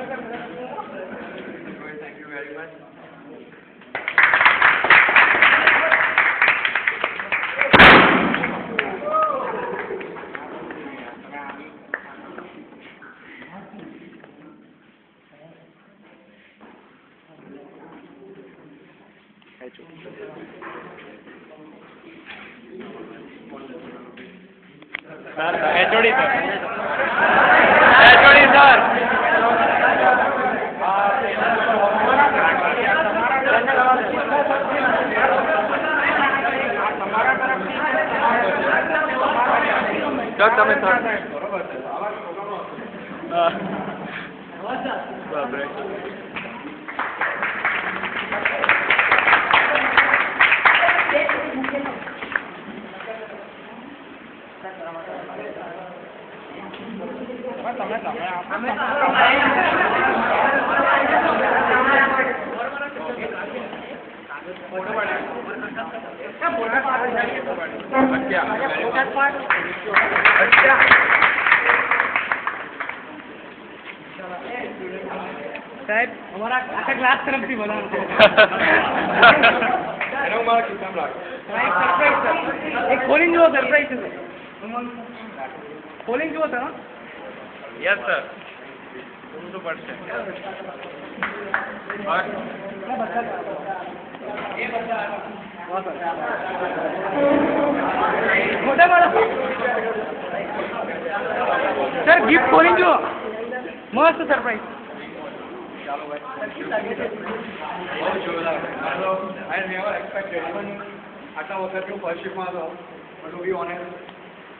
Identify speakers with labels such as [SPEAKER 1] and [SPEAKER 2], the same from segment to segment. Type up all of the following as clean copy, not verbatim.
[SPEAKER 1] Thank you very much.
[SPEAKER 2] Sir, HOD sir. HOD sir. Sir, તમે sir. બાપરે.
[SPEAKER 3] સાહેબ અમારા આખા ક્લાસ તરફથી બનાવો છે
[SPEAKER 1] એનો મારા ખિસ્સામાં લાગે.
[SPEAKER 3] એક ખોલીને જુઓ સરપ્રાઈઝ છે ખોલીને જુઓ સર
[SPEAKER 2] Yes sir. તો પડશે.
[SPEAKER 3] મોટા માણસ સર ગિફ્ટ ખોલીને જુઓ મસ્ત સરપ્રાઈઝ
[SPEAKER 1] બહુ જોરદાર. I never expected. Even આટલા વખત હું ફર્સ્ટ શિફ્ટમાં હતો. But to be honest,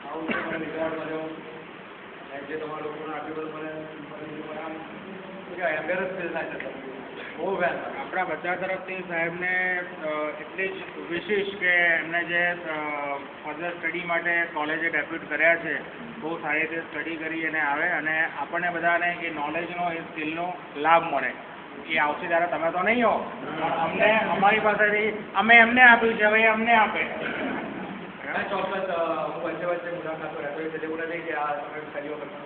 [SPEAKER 1] આવું મને રિવોર્ડ મળ્યો. જે તમારા લોકોને આપ્યું બધું મને એમ્બેરસ ફીલ થાય છે. બહુ વેલ.
[SPEAKER 4] આપણા બધા તરફથી સાહેબને એટલે જ વિશેષ કે એમને જે ફર્ધર સ્ટડી માટે કોલેજે ડેપ્યુટ કર્યા છે બહુ સારી રીતે સ્ટડી કરી અને આવે અને આપણને બધાને એ નોલેજનો એ સ્કિલનો લાભ મળે એ આવશે ત્યારે તમે તો નહીં હો અમને અમારી પાસેથી અમે એમને આપ્યું છે હવે અમને આપે
[SPEAKER 1] ચોક્કસ હું વચ્ચે મુલાકાતો રહેતો એટલે એવું નથી કે આ તમે સહયોગ કરશો.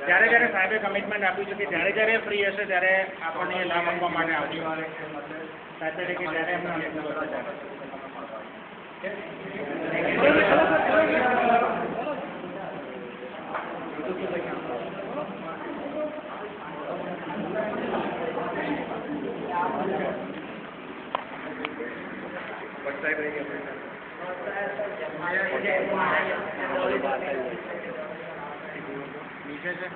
[SPEAKER 4] જ્યારે જ્યારે સાહેબે કમિટમેન્ટ આપ્યું છે કે જ્યારે જ્યારે ફ્રી હશે ત્યારે આપણને એ લાભ આપવા માટે આવશે સેટરડે કે જ્યારે એમને નીચે છે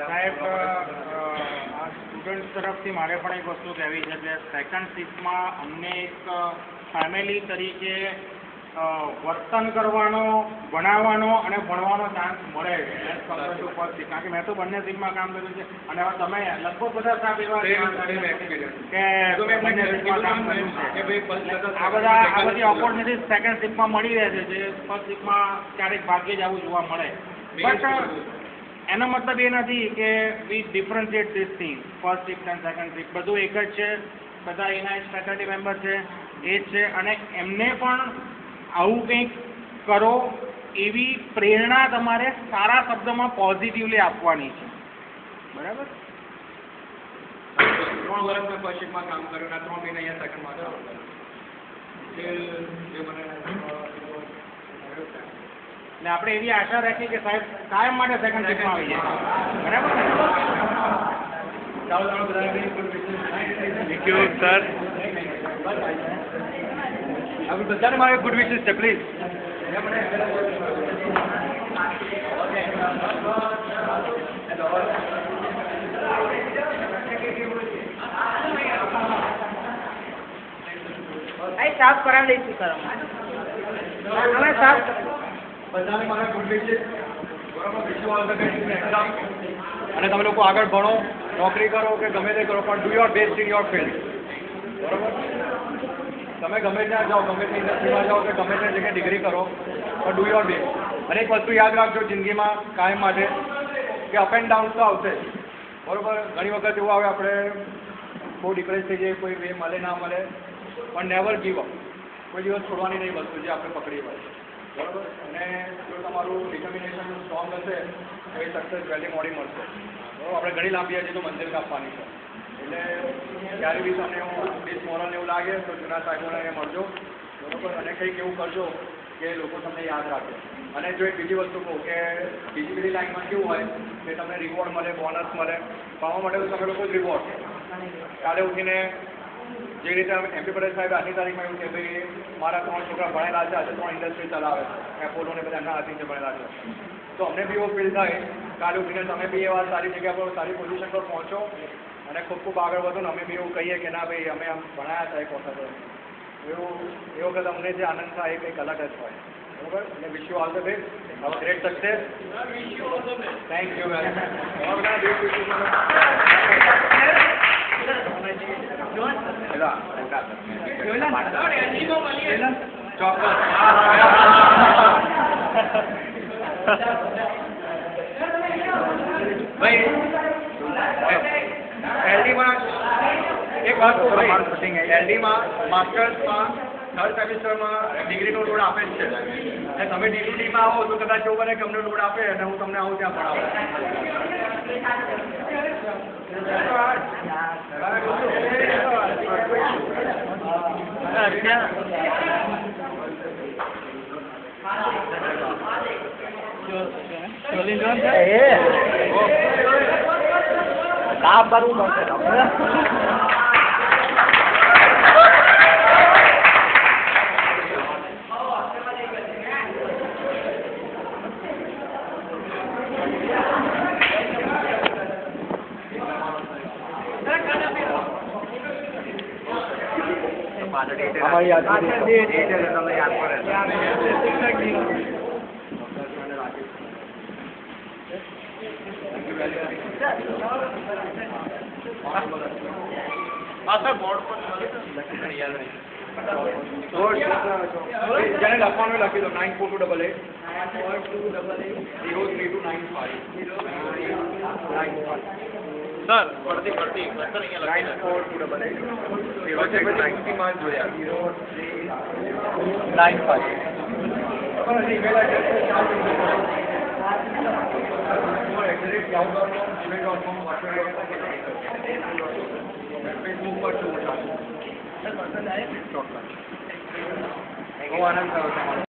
[SPEAKER 4] સાહેબ આ સ્ટુડન્ટ તરફથી મારે પણ એક વસ્તુ કહેવી છે કે સેકન્ડ શિફ્ટમાં અમને એક ફેમિલી તરીકે વર્તન કરવાનો ભણાવવાનો અને ભણવાનો ચાન્સ મળે છે કારણ કે મેં તો બંને શિફ્ટમાં કામ કર્યું છે અને હવે તમે લગભગ બધા સ્ટાફ એવા કે બંને શિફ્ટમાં કામ કર્યું છે આ બધી ઓપોર્ચ્યુનિટી સેકન્ડ શિફ્ટમાં મળી રહે છે જે ફર્સ્ટ શિફ્ટમાં ક્યારેક ભાગ્યે જ આવું જોવા મળે બટ એનો મતલબ એ નથી કે we differentiate this thing first shift and second shift બધું એક જ છે બધા એના ફેકલ્ટી મેમ્બર છે એ જ છે અને એમને પણ આવું કંઈક કરો એવી પ્રેરણા તમારે સારા શબ્દોમાં પોઝિટિવલી આપવાની છે બરાબર
[SPEAKER 1] 3 વર્ષ મેં ફર્સ્ટ શિફ્ટમાં કામ કર્યું અને 3 મહિના અહીંયા સેકન્ડમાં કામ કર્યું. જે મને
[SPEAKER 4] એટલે આપણે એવી આશા રાખીએ કે સાહેબ કાયમ માટે સેકન્ડ શિફ્ટમાં આવી જાય બરાબર ને
[SPEAKER 2] Thank you sir.
[SPEAKER 1] બધાને મારે ગુડ વિશેસ છે પ્લીઝ.
[SPEAKER 3] સાફ કરાવી દઈશું સર અમે સાફ
[SPEAKER 1] બધાને મારા ગુડ વિશેસ બરાબર વિશ you all the best in exam અને તમે લોકો આગળ ભણો નોકરી કરો કે ગમે તે કરો પણ do your best in your field બરાબર તમે ગમે ત્યાં જાઓ ગમે તે ઇન્ડસ્ટ્રીમાં જાઓ કે ગમે તે જગ્યાએ ડિગ્રી કરો પણ ડુ યોર બેસ્ટ અને એક વસ્તુ યાદ રાખજો જિંદગીમાં કાયમ માટે કે અપ એન્ડ ડાઉન તો આવશે બરાબર ઘણી વખત એવું આવે આપણે બહુ ડિપ્રેસ થઈ જઈએ કોઈ વે મળે ના મળે પણ નેવર ગીવ અપ કોઈ દિવસ છોડવાની નહીં વસ્તુ જે આપણે પકડી હોય બરાબર અને જો તમારું ડિટર્મિનેશન સ્ટ્રોંગ હશે તો એ સક્સેસ વહેલી મોડી મળશે બરાબર આપણે ઘણી લાંબી હજી તો મંજિલ કાપવાની છે એટલે ક્યારે બી તમને એવું ડિસમોરલ એવું લાગે તો જૂના સાહેબોને મળજો બરાબર અને કંઈક એવું કરજો કે લોકો તમને યાદ રાખે અને જો એક બીજી વસ્તુ કહું કે બીજી બધી લાઈનમાં કેવું હોય કે તમને રિવોર્ડ મળે બોનસ મળે પાવા માટે તો તમે લોકો જ રિવોર્ડ કાલે ઉઠીને જે રીતે એમપી પટેલ સાહેબ આજની તારીખમાં એવું કે ભાઈ મારા 3 છોકરા ભણેલા છે આજે 3 ઇન્ડસ્ટ્રી ચલાવે એપોલોને બધા એમના હાથીને ભણેલા છે તો અમને બી એવો ફીલ થાય કાલે ઉઠીને તમે બી એવા સારી જગ્યા પર સારી પોઝિશન પર પહોંચો અને ખૂબ ખૂબ આગળ વધો ને અમે બી એવું કહીએ કે ના ભાઈ અમે આમ ભણાયા હતા એક વખત એવું એ વખત અમને જે આનંદ થાય એ કંઈક અલગ જ હોય બરાબર અને wish you all the best હવે great success thank you very much ભાઈ એલડીમાં એક વાત તો ભાઈ એલડીમાં માસ્ટર્સમાં થર્ડ સેમિસ્ટરમાં ડિગ્રીનો લોડ આપે જ છે અને તમે ડિગ્રીમાં આવો તો કદાચ એવું બને કે અમને લોડ આપે અને હું તમને આવું ત્યાં ભણાવું
[SPEAKER 3] સાફ કરવું પડશે
[SPEAKER 1] हमारी याद તમને યાદ પડે
[SPEAKER 2] હા સર બોર્ડ પર યાદ નહીં
[SPEAKER 1] જેને લખવાનું લખી દો 9428032955
[SPEAKER 2] સર પડતી પડતી સર અહીંયા લખી
[SPEAKER 1] 9428032955 માં જોયા 95 Facebook પર બહુ આનંદ થયો તમારો